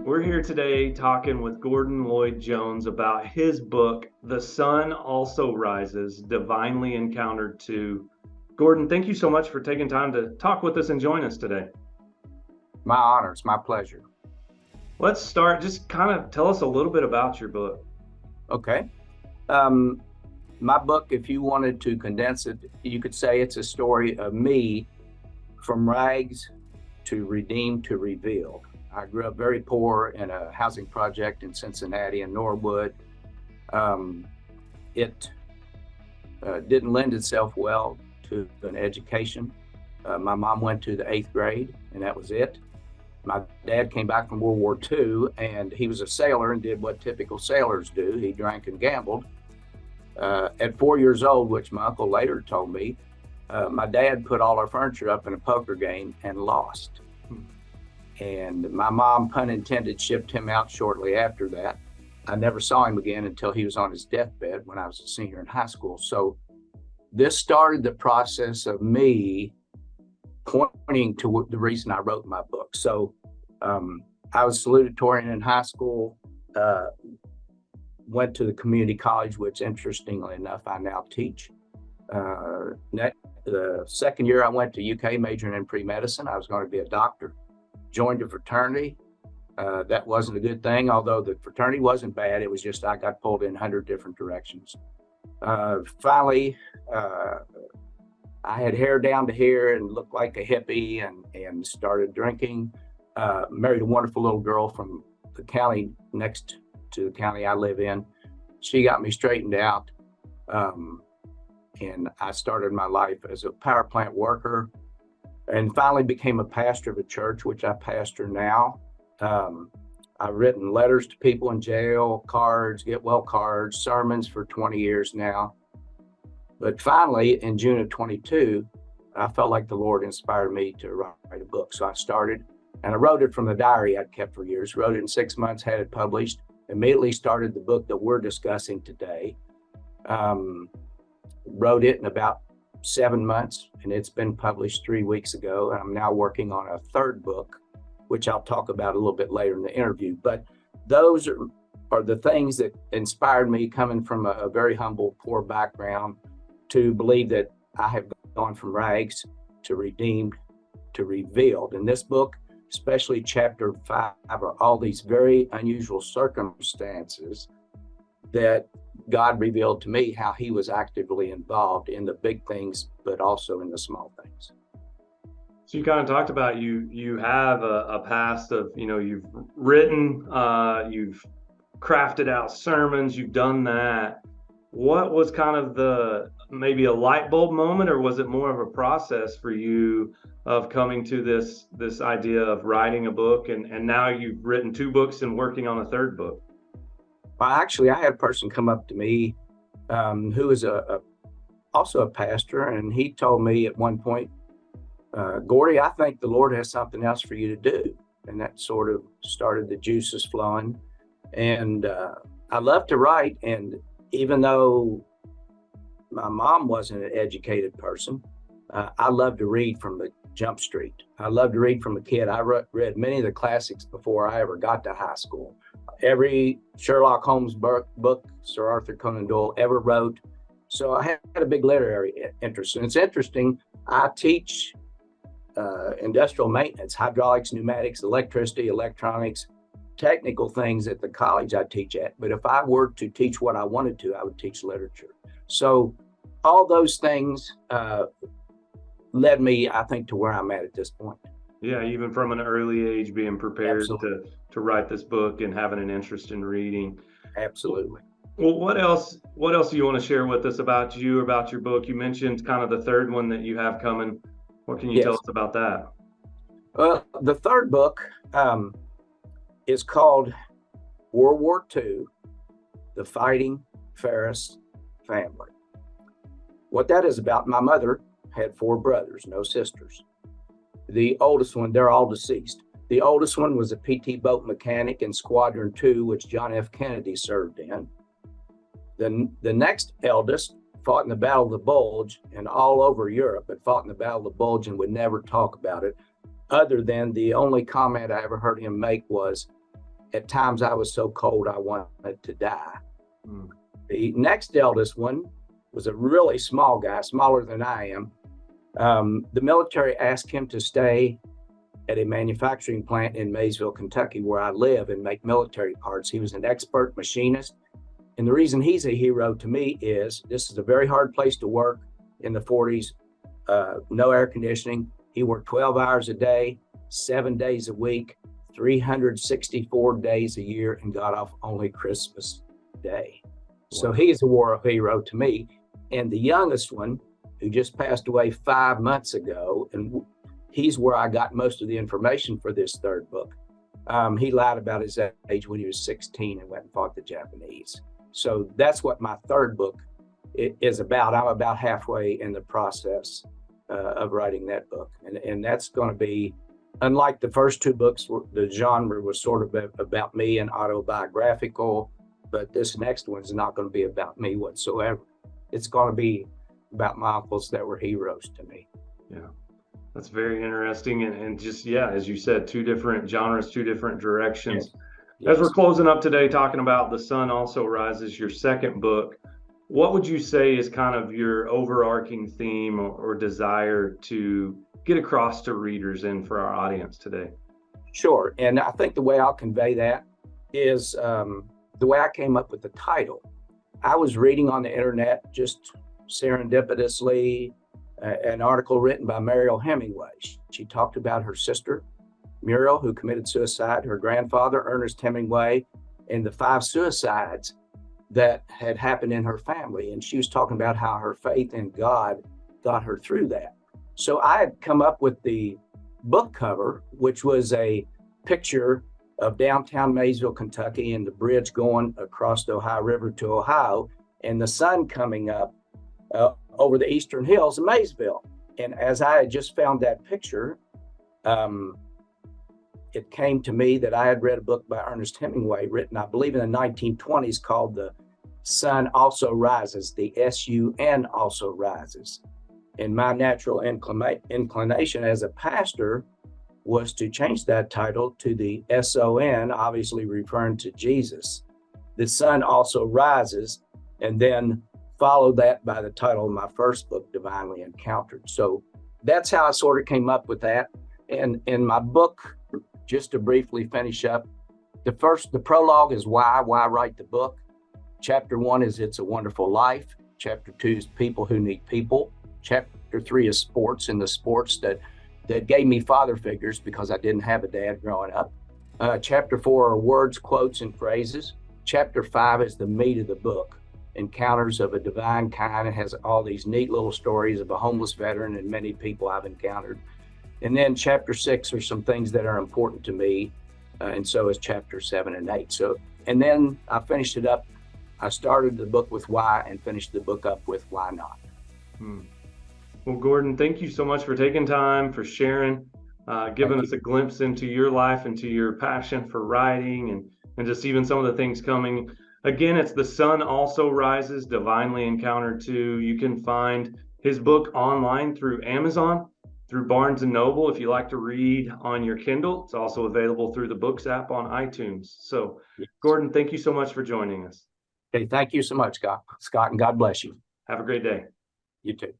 We're here today talking with Gordon Lloyd Jones about his book, The Sun Also Rises, Divinely Encountered 2. Gordon, thank you so much for taking time to talk with us and join us today. My honor. It's my pleasure. Let's start. Just kind of tell us a little bit about your book. Okay. Um, my book, if you wanted to condense it, you could say it's a story of me from rags to redeemed to revealed. I grew up very poor in a housing project in Cincinnati and Norwood. It didn't lend itself well to an education. My mom went to the 8th grade, and that was it. My dad came back from World War II, and he was a sailor and did what typical sailors do. He drank and gambled. At 4 years old, which my uncle later told me, my dad put all our furniture up in a poker game and lost. And my mom, pun intended, shipped him out shortly after that. I never saw him again until he was on his deathbed when I was a senior in high school. So this started the process of me pointing to the reason I wrote my book. So I was salutatorian in high school, went to the community college, which interestingly enough, I now teach. The second year I went to UK majoring in pre-medicine. I was going to be a doctor, joined a fraternity. That wasn't a good thing, although the fraternity wasn't bad. It was just I got pulled in 100 different directions. Finally, I had hair down to here and looked like a hippie and started drinking. Married a wonderful little girl from the county next to the county I live in. She got me straightened out. And I started my life as a power plant worker and finally became a pastor of a church, which I pastor now. I've written letters to people in jail, cards, get well cards, sermons for 20 years now. But finally, in June of 22, I felt like the Lord inspired me to write a book. So I started, and I wrote it from the diary I'd kept for years, wrote it in 6 months, had it published, immediately started the book that we're discussing today. Wrote it in about 7 months, and it's been published 3 weeks ago. And I'm now working on a third book, which I'll talk about a little bit later in the interview. But those are the things that inspired me, coming from a very humble, poor background, to believe that I have gone from rags to redeemed to revealed. In this book, especially chapter 5, are all these very unusual circumstances that God revealed to me how he was actively involved in the big things, but also in the small things. So you kind of talked about you have a past of, you've written, you've crafted out sermons, you've done that. What was kind of maybe a light bulb moment, or was it more of a process for you of coming to this idea of writing a book, and now you've written 2 books and working on a third book? Well, actually, I had a person come up to me who is also a pastor, and he told me at one point, Gordy, I think the Lord has something else for you to do. And that sort of started the juices flowing. And I love to write. And even though my mom wasn't an educated person, I love to read from the jump street. I love to read from a kid. I read many of the classics before I ever got to high school. Every Sherlock Holmes book Sir Arthur Conan Doyle ever wrote. So I had a big literary interest. And it's interesting, I teach industrial maintenance, hydraulics, pneumatics, electricity, electronics, technical things at the college I teach at. But if I were to teach what I wanted to, I would teach literature. So all those things led me, I think, to where I'm at this point. Yeah, even from an early age, being prepared to write this book and having an interest in reading. Absolutely. Well, what else do you want to share with us about your book? You mentioned kind of the third one that you have coming. What can you tell us about that? The third book is called World War II, The Fighting Ferris Family. What that is about, my mother had 4 brothers, no sisters. The oldest one, they're all deceased. The oldest one was a PT boat mechanic in Squadron 2, which John F. Kennedy served in. The next eldest fought in the Battle of the Bulge and all over Europe, but fought in the Battle of the Bulge and would never talk about it, other than the only comment I ever heard him make was, at times I was so cold I wanted to die. Mm. The next eldest one was a really small guy, smaller than I am. The military asked him to stay at a manufacturing plant in Maysville, Kentucky, where I live, and make military parts. He was an expert machinist. And the reason he's a hero to me is this is a very hard place to work in the 40s, no air conditioning. He worked 12 hours a day, 7 days a week, 364 days a year, and got off only Christmas Day. So he is a war hero to me. And the youngest one, who just passed away 5 months ago, and he's where I got most of the information for this third book. He lied about his age when he was 16 and went and fought the Japanese. So that's what my third book is about. I'm about halfway in the process of writing that book. And that's going to be, unlike the first two books, the genre was sort of about me and autobiographical, but this next one's not going to be about me whatsoever. It's going to be about my uncles that were heroes to me. Yeah, that's very interesting. And just, yeah, as you said, two different genres, two different directions. Yes. As we're closing up today, talking about The Sun Also Rises, your second book, what would you say is kind of your overarching theme or desire to get across to readers and for our audience today? Sure. And I think the way I'll convey that is the way I came up with the title. I was reading on the internet, just serendipitously, an article written by Mariel Hemingway. She talked about her sister, Muriel, who committed suicide, her grandfather, Ernest Hemingway, and the 5 suicides that had happened in her family. And she was talking about how her faith in God got her through that. So I had come up with the book cover, which was a picture of downtown Maysville, Kentucky, and the bridge going across the Ohio River to Ohio, and the sun coming up over the eastern hills of Maysville. And as I had just found that picture, it came to me that I had read a book by Ernest Hemingway written, I believe, in the 1920s called The Sun Also Rises, the S-U-N also rises. And my natural inclination as a pastor was to change that title to the S-O-N, obviously referring to Jesus. The sun also rises, and then follow that by the title of my first book, Divinely Encountered. So that's how I sort of came up with that. And in my book, just to briefly finish up, the prologue is why write the book. Chapter 1 is It's a Wonderful Life. Chapter 2 is People Who Need People. Chapter 3 is sports, and the sports that gave me father figures because I didn't have a dad growing up. Chapter 4 are words, quotes, and phrases. Chapter 5 is the meat of the book, encounters of a divine kind. It has all these neat little stories of a homeless veteran and many people I've encountered. And then chapter 6 are some things that are important to me, and so is chapter 7 and 8. So, and then I finished it up. I started the book with why and finished the book up with why not. Well, Gordon, thank you so much for taking time, for sharing, giving us a glimpse into your life, into your passion for writing, and just even some of the things coming. Again, it's The Sun Also Rises, Divinely Encountered 2. You can find his book online through Amazon, through Barnes & Noble. If you like to read on your Kindle, it's also available through the Books app on iTunes. So, Gordon, thank you so much for joining us. Okay, thank you so much, Scott, and God bless you. Have a great day. You too.